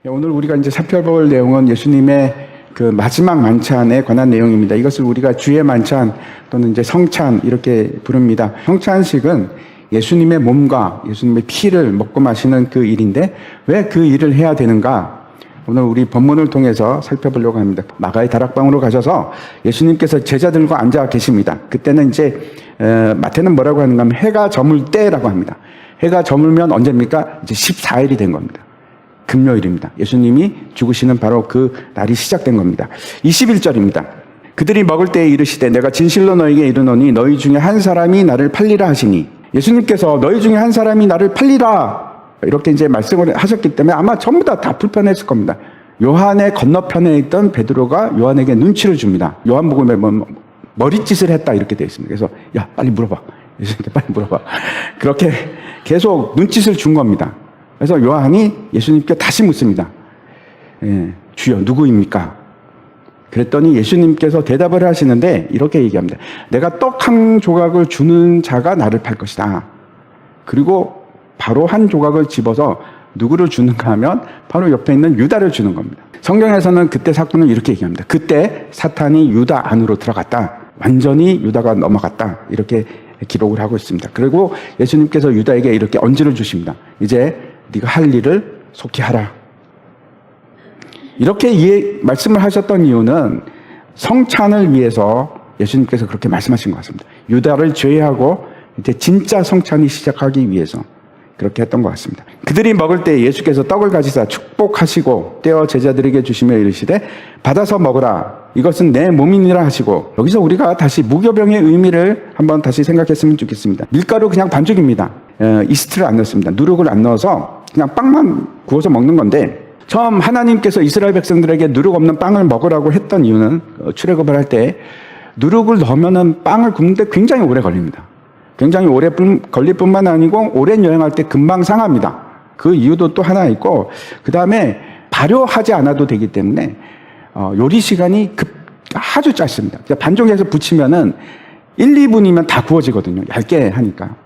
오늘 우리가 이제 살펴볼 내용은 예수님의 그 마지막 만찬에 관한 내용입니다. 이것을 우리가 주의 만찬 또는 이제 성찬 이렇게 부릅니다. 성찬식은 예수님의 몸과 예수님의 피를 먹고 마시는 그 일인데 왜 그 일을 해야 되는가? 오늘 우리 본문을 통해서 살펴보려고 합니다. 마가의 다락방으로 가셔서 예수님께서 제자들과 앉아 계십니다. 그때는 이제 마태는 뭐라고 하는가 하면 해가 저물 때라고 합니다. 해가 저물면 언제입니까? 이제 14일이 된 겁니다. 금요일입니다. 예수님이 죽으시는 바로 그 날이 시작된 겁니다. 21절입니다. 그들이 먹을 때에 이르시되 내가 진실로 너희에게 이르노니 너희 중에 한 사람이 나를 팔리라 하시니, 예수님께서 너희 중에 한 사람이 나를 팔리라 이렇게 이제 말씀을 하셨기 때문에 아마 전부 다 불편했을 겁니다. 요한의 건너편에 있던 베드로가 요한에게 눈치를 줍니다. 요한복음에 보면 머리짓을 했다 이렇게 되어 있습니다. 그래서 야 빨리 물어봐. 예수님께 빨리 물어봐. 그렇게 계속 눈짓을 준 겁니다. 그래서 요한이 예수님께 다시 묻습니다. 주여 누구입니까? 그랬더니 예수님께서 대답을 하시는데 이렇게 얘기합니다. 내가 떡 한 조각을 주는 자가 나를 팔 것이다. 그리고 바로 한 조각을 집어서 누구를 주는가 하면 바로 옆에 있는 유다를 주는 겁니다. 성경에서는 그때 사건을 이렇게 얘기합니다. 그때 사탄이 유다 안으로 들어갔다. 완전히 유다가 넘어갔다. 이렇게 기록을 하고 있습니다. 그리고 예수님께서 유다에게 이렇게 언지를 주십니다. 이제 네가 할 일을 속히 하라. 이렇게 말씀을 하셨던 이유는 성찬을 위해서 예수님께서 그렇게 말씀하신 것 같습니다. 유다를 제외하고 이제 진짜 성찬이 시작하기 위해서 그렇게 했던 것 같습니다. 그들이 먹을 때 예수께서 떡을 가지사 축복하시고 떼어 제자들에게 주시며 이르시되 받아서 먹으라. 이것은 내 몸이니라 하시고, 여기서 우리가 다시 무교병의 의미를 한번 다시 생각했으면 좋겠습니다. 밀가루 그냥 반죽입니다. 이스트를 안 넣습니다. 누룩을 안 넣어서 그냥 빵만 구워서 먹는 건데, 처음 하나님께서 이스라엘 백성들에게 누룩 없는 빵을 먹으라고 했던 이유는 출애굽을 할 때 누룩을 넣으면은 빵을 굽는데 굉장히 오래 걸립니다. 굉장히 오래 걸릴 뿐만 아니고 오랜 여행할 때 금방 상합니다. 그 이유도 또 하나 있고, 그 다음에 발효하지 않아도 되기 때문에 요리 시간이 아주 짧습니다. 반죽해서 부치면은 1, 2분이면 다 구워지거든요. 얇게 하니까.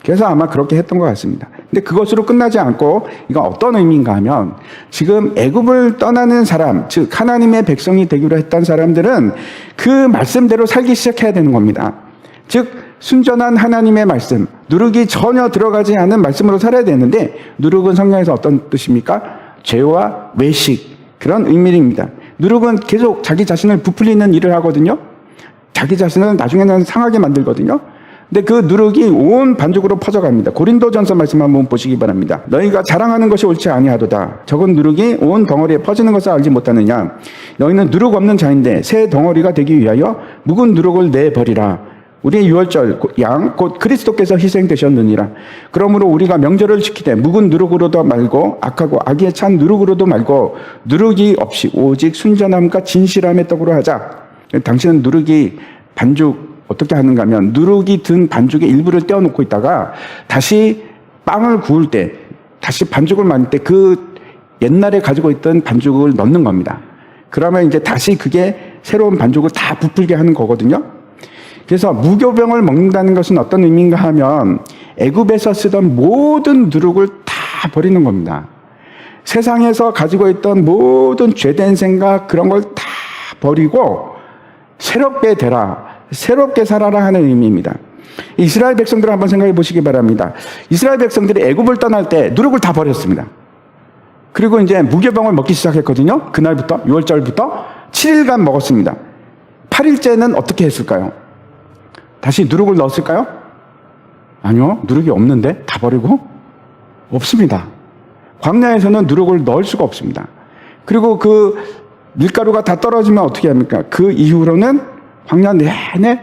그래서 아마 그렇게 했던 것 같습니다. 근데 그것으로 끝나지 않고 이건 어떤 의미인가 하면, 지금 애굽을 떠나는 사람, 즉 하나님의 백성이 되기로 했던 사람들은 그 말씀대로 살기 시작해야 되는 겁니다. 즉 순전한 하나님의 말씀, 누룩이 전혀 들어가지 않은 말씀으로 살아야 되는데, 누룩은 성경에서 어떤 뜻입니까? 죄와 외식, 그런 의미입니다. 누룩은 계속 자기 자신을 부풀리는 일을 하거든요. 자기 자신을 나중에는 상하게 만들거든요. 근데 그 누룩이 온 반죽으로 퍼져갑니다. 고린도전서 말씀 한번 보시기 바랍니다. 너희가 자랑하는 것이 옳지 아니하도다. 적은 누룩이 온 덩어리에 퍼지는 것을 알지 못하느냐. 너희는 누룩 없는 자인데 새 덩어리가 되기 위하여 묵은 누룩을 내버리라. 우리의 유월절 양 곧 그리스도께서 희생되셨느니라. 그러므로 우리가 명절을 지키되 묵은 누룩으로도 말고 악하고 악에 찬 누룩으로도 말고 누룩이 없이 오직 순전함과 진실함의 떡으로 하자. 당신은 누룩이 반죽 어떻게 하는가 하면 누룩이 든 반죽의 일부를 떼어놓고 있다가 다시 빵을 구울 때, 다시 반죽을 만들 때 그 옛날에 가지고 있던 반죽을 넣는 겁니다. 그러면 이제 다시 그게 새로운 반죽을 다 부풀게 하는 거거든요. 그래서 무교병을 먹는다는 것은 어떤 의미인가 하면 애굽에서 쓰던 모든 누룩을 다 버리는 겁니다. 세상에서 가지고 있던 모든 죄된 생각 그런 걸 다 버리고 새롭게 되라, 새롭게 살아라 하는 의미입니다. 이스라엘 백성들을 한번 생각해 보시기 바랍니다. 이스라엘 백성들이 애굽을 떠날 때 누룩을 다 버렸습니다. 그리고 이제 무교병을 먹기 시작했거든요. 그날부터 6월절부터 7일간 먹었습니다. 8일째는 어떻게 했을까요? 다시 누룩을 넣었을까요? 아니요. 누룩이 없는데 다 버리고? 없습니다. 광야에서는 누룩을 넣을 수가 없습니다. 그리고 그 밀가루가 다 떨어지면 어떻게 합니까? 그 이후로는 광야 내내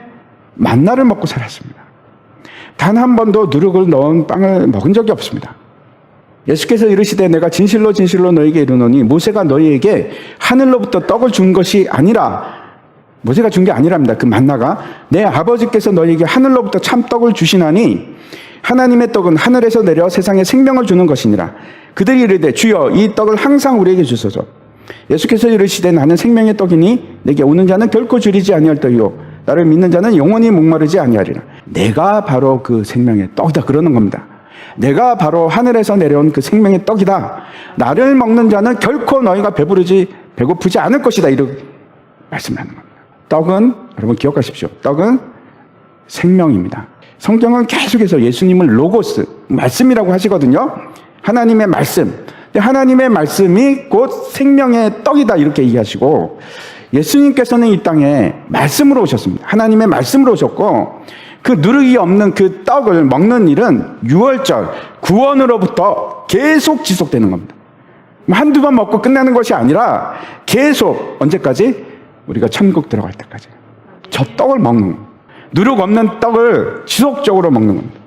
만나를 먹고 살았습니다. 단 한 번도 누룩을 넣은 빵을 먹은 적이 없습니다. 예수께서 이르시되 내가 진실로 진실로 너희에게 이르노니 모세가 너희에게 하늘로부터 떡을 준 것이 아니라, 모세가 준 게 아니랍니다. 그 만나가 내 아버지께서 너희에게 하늘로부터 참 떡을 주시나니 하나님의 떡은 하늘에서 내려 세상에 생명을 주는 것이니라. 그들이 이르되 주여 이 떡을 항상 우리에게 주소서. 예수께서 이르시되 나는 생명의 떡이니 내게 오는 자는 결코 줄이지 아니할 터이요 나를 믿는 자는 영원히 목마르지 아니하리라. 내가 바로 그 생명의 떡이다 그러는 겁니다. 내가 바로 하늘에서 내려온 그 생명의 떡이다. 나를 먹는 자는 결코 너희가 배고프지 않을 것이다. 이렇게 말씀하는 겁니다. 떡은 여러분 기억하십시오. 떡은 생명입니다. 성경은 계속해서 예수님을 로고스, 말씀이라고 하시거든요. 하나님의 말씀. 하나님의 말씀이 곧 생명의 떡이다 이렇게 얘기하시고, 예수님께서는 이 땅에 말씀으로 오셨습니다. 하나님의 말씀으로 오셨고, 그 누르기 없는 그 떡을 먹는 일은 유월절, 구원으로부터 계속 지속되는 겁니다. 한두 번 먹고 끝나는 것이 아니라 계속 언제까지? 우리가 천국 들어갈 때까지 저 떡을 먹는 겁니다. 누룩 없는 떡을 지속적으로 먹는 겁니다.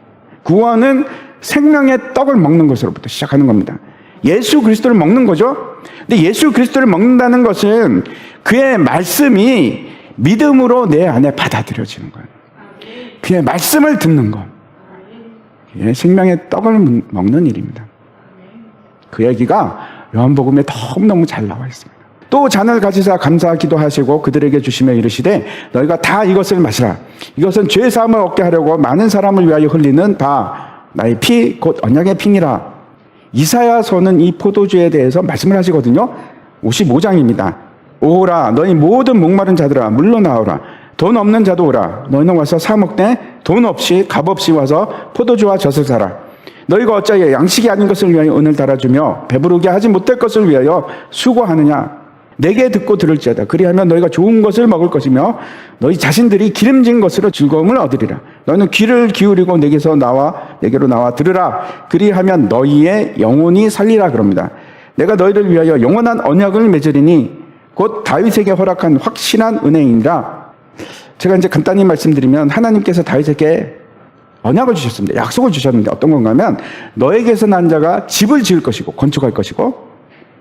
구원은 생명의 떡을 먹는 것으로부터 시작하는 겁니다. 예수 그리스도를 먹는 거죠. 근데 예수 그리스도를 먹는다는 것은 그의 말씀이 믿음으로 내 안에 받아들여지는 거예요. 그의 말씀을 듣는 것. 그의 생명의 떡을 먹는 일입니다. 그 얘기가 요한복음에 너무너무 잘 나와 있습니다. 또 잔을 가지사 감사 기도하시고 그들에게 주시며 이르시되 너희가 다 이것을 마시라. 이것은 죄 사함을 얻게 하려고 많은 사람을 위하여 흘리는 바 나의 피 곧 언약의 피니라. 이사야서는 이 포도주에 대해서 말씀을 하시거든요. 55장입니다. 오라 너희 모든 목마른 자들아 물러나오라. 돈 없는 자도 오라. 너희는 와서 사 먹되 돈 없이 값 없이 와서 포도주와 젖을 사라. 너희가 어찌하여 양식이 아닌 것을 위하여 은을 달아주며 배부르게 하지 못할 것을 위하여 수고하느냐. 내게 듣고 들을지어다. 그리하면 너희가 좋은 것을 먹을 것이며 너희 자신들이 기름진 것으로 즐거움을 얻으리라. 너희는 귀를 기울이고 내게로 나와 들으라. 그리하면 너희의 영혼이 살리라 그럽니다. 내가 너희를 위하여 영원한 언약을 맺으리니 곧 다윗에게 허락한 확신한 은혜이니라. 제가 이제 간단히 말씀드리면 하나님께서 다윗에게 언약을 주셨습니다. 약속을 주셨는데 어떤 건가 하면 너에게서 난 자가 집을 지을 것이고 건축할 것이고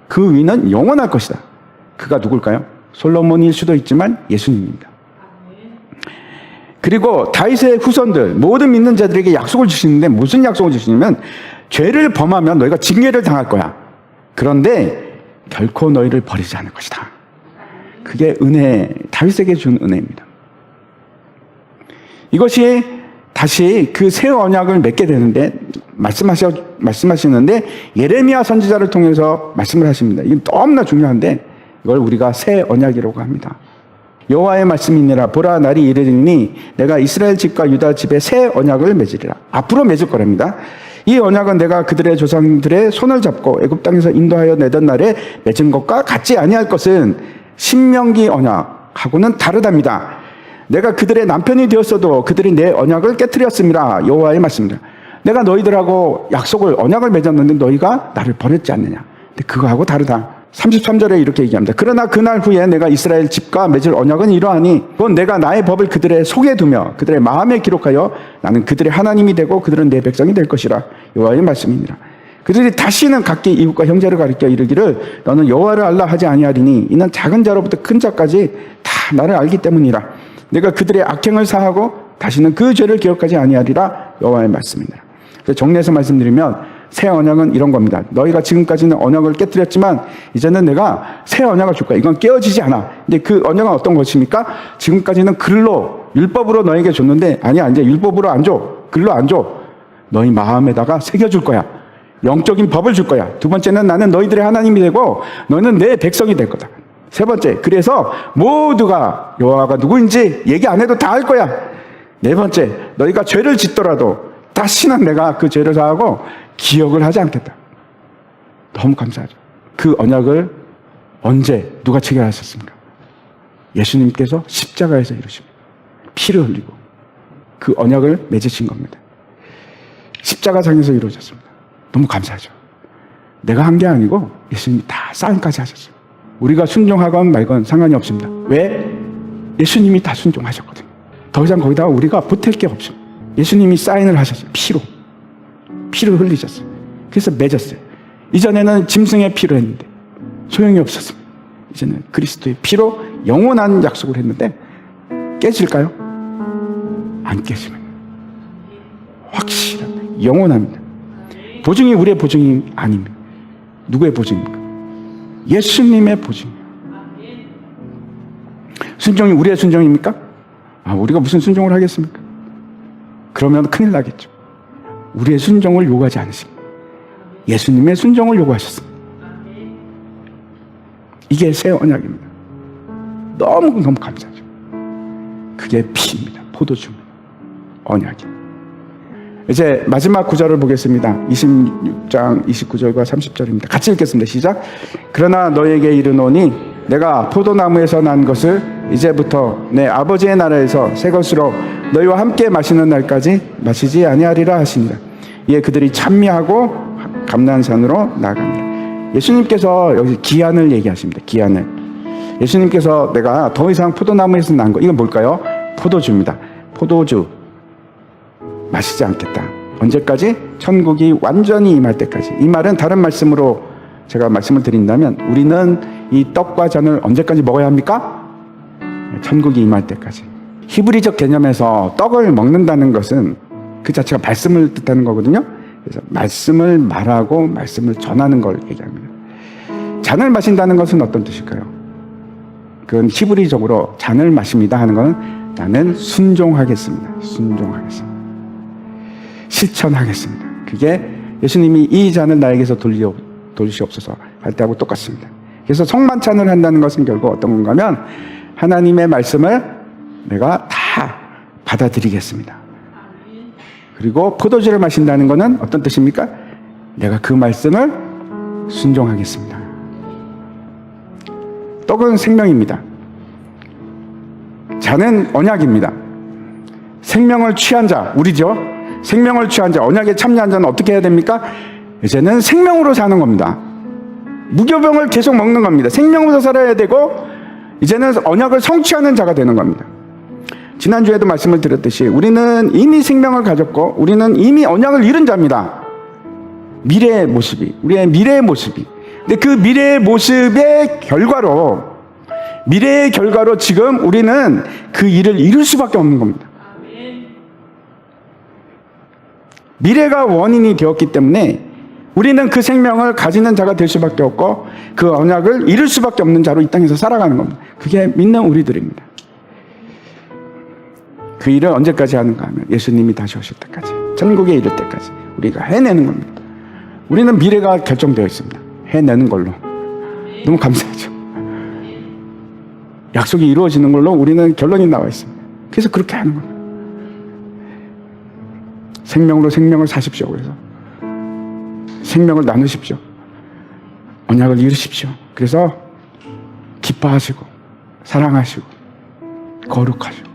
그 위는 영원할 것이다. 그가 누굴까요? 솔로몬일 수도 있지만 예수님입니다. 그리고 다윗의 후손들 모든 믿는 자들에게 약속을 주시는데 무슨 약속을 주시냐면 죄를 범하면 너희가 징계를 당할 거야. 그런데 결코 너희를 버리지 않을 것이다. 그게 은혜, 다윗에게 준 은혜입니다. 이것이 다시 그 새 언약을 맺게 되는데 말씀하시는데 예레미야 선지자를 통해서 말씀을 하십니다. 이게 너무나 중요한데 이걸 우리가 새 언약이라고 합니다. 여호와의 말씀이니라. 보라 날이 이르리니 내가 이스라엘 집과 유다 집에 새 언약을 맺으리라. 앞으로 맺을 거랍니다. 이 언약은 내가 그들의 조상들의 손을 잡고 애굽 땅에서 인도하여 내던 날에 맺은 것과 같지 아니할 것은 신명기 언약하고는 다르답니다. 내가 그들의 남편이 되었어도 그들이 내 언약을 깨뜨렸음이라. 여호와의 말씀이다. 내가 너희들하고 언약을 맺었는데 너희가 나를 버렸지 않느냐. 근데 그거하고 다르다. 33절에 이렇게 얘기합니다. 그러나 그날 후에 내가 이스라엘 집과 맺을 언약은 이러하니 그건 내가 나의 법을 그들의 속에 두며 그들의 마음에 기록하여 나는 그들의 하나님이 되고 그들은 내 백성이 될 것이라. 여호와의 말씀이니라. 그들이 다시는 각기 이웃과 형제를 가리켜 이르기를 너는 여호와를 알라 하지 아니하리니 이는 작은 자로부터 큰 자까지 다 나를 알기 때문이라. 내가 그들의 악행을 사하고 다시는 그 죄를 기억하지 아니하리라. 여호와의 말씀이니라. 그래서 정리해서 말씀드리면 새 언약은 이런 겁니다. 너희가 지금까지는 언약을 깨뜨렸지만 이제는 내가 새 언약을 줄 거야. 이건 깨어지지 않아. 근데 그 언약은 어떤 것입니까? 지금까지는 글로 율법으로 너에게 줬는데 아니야, 이제 율법으로 안 줘. 글로 안 줘. 너희 마음에다가 새겨줄 거야. 영적인 법을 줄 거야. 두 번째는 나는 너희들의 하나님이 되고 너희는 내 백성이 될 거다. 세 번째, 그래서 모두가 여호와가 누구인지 얘기 안 해도 다 알 거야. 네 번째, 너희가 죄를 짓더라도 다시는 내가 그 죄를 사하고 기억을 하지 않겠다. 너무 감사하죠. 그 언약을 언제 누가 체결하셨습니까? 예수님께서 십자가에서 이루십니다. 피를 흘리고 그 언약을 맺으신 겁니다. 십자가상에서 이루어졌습니다. 너무 감사하죠. 내가 한 게 아니고 예수님이 다 사인까지 하셨어요. 우리가 순종하건 말건 상관이 없습니다. 왜? 예수님이 다 순종하셨거든요. 더 이상 거기다가 우리가 보탤 게 없어요. 예수님이 사인을 하셨어요. 피를 흘리셨어요. 그래서 맺었어요. 이전에는 짐승의 피로 했는데 소용이 없었습니다. 이제는 그리스도의 피로 영원한 약속을 했는데 깨질까요? 안 깨집니다. 확실합니다. 영원합니다. 보증이 우리의 보증이 아닙니다. 누구의 보증입니까? 예수님의 보증이에요. 순종이 우리의 순종입니까? 우리가 무슨 순종을 하겠습니까? 그러면 큰일 나겠죠. 우리의 순종을 요구하지 않으십니다. 예수님의 순종을 요구하셨습니다. 이게 새 언약입니다. 너무 감사하죠. 그게 피입니다. 포도주입니다. 언약이. 이제 마지막 구절을 보겠습니다. 26장 29절과 30절입니다. 같이 읽겠습니다. 시작. 그러나 너에게 이르노니 내가 포도나무에서 난 것을 이제부터 내 아버지의 나라에서 새 것으로 너희와 함께 마시는 날까지 마시지 아니하리라 하시니라. 이에 그들이 찬미하고 감난산으로 나아갑니다. 예수님께서 여기 기한을 얘기하십니다. 기한을. 예수님께서 내가 더 이상 포도나무에서 난 거, 이건 뭘까요? 포도주입니다. 포도주 마시지 않겠다. 언제까지? 천국이 완전히 임할 때까지. 이 말은 다른 말씀으로 제가 말씀을 드린다면 우리는 이 떡과 잔을 언제까지 먹어야 합니까? 천국이 임할 때까지. 히브리적 개념에서 떡을 먹는다는 것은 그 자체가 말씀을 뜻하는 거거든요. 그래서 말씀을 말하고 말씀을 전하는 걸 얘기합니다. 잔을 마신다는 것은 어떤 뜻일까요? 그건 히브리적으로 잔을 마십니다 하는 것은 나는 순종하겠습니다. 순종하겠습니다. 실천하겠습니다. 그게 예수님이 이 잔을 나에게서 돌리시옵소서 할 때하고 똑같습니다. 그래서 성만찬을 한다는 것은 결국 어떤 건가 하면 하나님의 말씀을 내가 다 받아들이겠습니다. 그리고 포도주를 마신다는 것은 어떤 뜻입니까? 내가 그 말씀을 순종하겠습니다. 떡은 생명입니다. 잔은 언약입니다. 생명을 취한 자, 우리죠. 생명을 취한 자, 언약에 참여한 자는 어떻게 해야 됩니까? 이제는 생명으로 사는 겁니다. 무교병을 계속 먹는 겁니다. 생명으로 살아야 되고 이제는 언약을 성취하는 자가 되는 겁니다. 지난주에도 말씀을 드렸듯이 우리는 이미 생명을 가졌고 우리는 이미 언약을 이룬 자입니다. 미래의 모습이, 우리의 미래의 모습이. 근데 그 미래의 모습의 결과로 지금 우리는 그 일을 이룰 수밖에 없는 겁니다. 미래가 원인이 되었기 때문에 우리는 그 생명을 가지는 자가 될 수밖에 없고 그 언약을 이룰 수밖에 없는 자로 이 땅에서 살아가는 겁니다. 그게 믿는 우리들입니다. 그 일을 언제까지 하는가 하면 예수님이 다시 오실 때까지, 천국에 이를 때까지 우리가 해내는 겁니다. 우리는 미래가 결정되어 있습니다. 해내는 걸로. 너무 감사하죠. 약속이 이루어지는 걸로 우리는 결론이 나와 있습니다. 그래서 그렇게 하는 겁니다. 생명으로 생명을 사십시오. 그래서 생명을 나누십시오. 언약을 이루십시오. 그래서 기뻐하시고 사랑하시고 거룩하시고